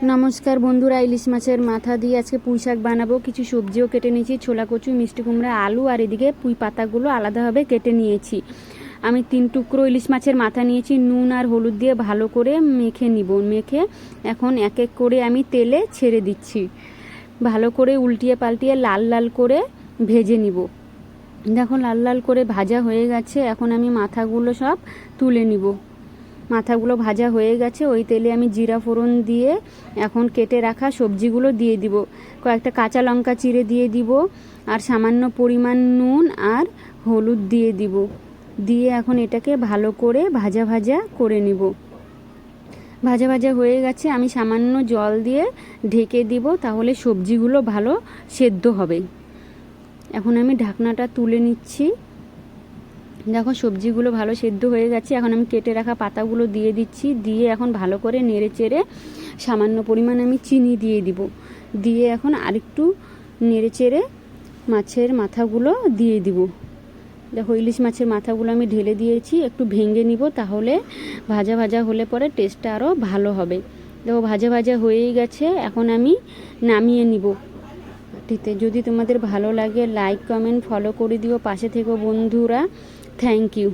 নমস্কার বন্ধুরা, ইলিশ মাছের মাথা দিয়ে আজকে পুঁই শাক বানাবো। কিছু সবজিও কেটে নিয়েছি, ছোলা কচু, মিষ্টি কুমড়া, আলু, আর এদিকে পুঁই পাতাগুলো আলাদাভাবে কেটে নিয়েছি। আমি 3 টুকরো ইলিশ মাছের মাথা নিয়েছি, নুন আর হলুদ দিয়ে ভালো করে মেখে নিব। মেখে এখন এক এক করে আমি তেলে ছেড়ে দিচ্ছি। ভালো করে উল্টিয়ে পাল্টিয়ে লাল লাল করে ভেজে নিব। দেখো লাল লাল করে ভাজা হয়ে গেছে। এখন আমি মাথাগুলো সব তুলে নিব। মাথাগুলো ভাজা হয়ে গেছে। ওই তেলে আমি জিরা ফোড়ন দিয়ে এখন কেটে রাখা সবজিগুলো দিয়ে দিব। কয়েকটা কাঁচা লঙ্কা চিড়ে দিয়ে দিব, আর সামান্য পরিমাণ নুন আর হলুদ দিয়ে দিব। দিয়ে এখন এটাকে ভালো করে ভাজা ভাজা করে নিব। ভাজা ভাজা হয়ে গেছে। আমি সামান্য জল দিয়ে ঢেকে দিব, তাহলে সবজিগুলো ভালো সেদ্ধ হবে। এখন আমি ঢাকনাটা তুলে নিচ্ছি। দেখো সবজিগুলো ভালো সেদ্ধ হয়ে গেছে। এখন আমি কেটে রাখা পাতাগুলো দিয়ে দিচ্ছি। দিয়ে এখন ভালো করে নেড়ে চেড়ে সামান্য পরিমাণ আমি চিনি দিয়ে দিব। দিয়ে এখন আরেকটু নেড়ে চেড়ে মাছের মাথাগুলো দিয়ে দিব। দেখো ইলিশ মাছের মাথাগুলো আমি ঢেলে দিয়েছি। একটু ভেঙে নিব, তাহলে ভাজা ভাজা হলে পরে টেস্টটা আরও ভালো হবে। দেখো ভাজা ভাজা হয়েই গেছে। এখন আমি নামিয়ে নিব। যদি তোমাদের ভালো লাগে লাইক কমেন্ট ফলো করে দিও, পাশে থেকো বন্ধুরা। Thank you.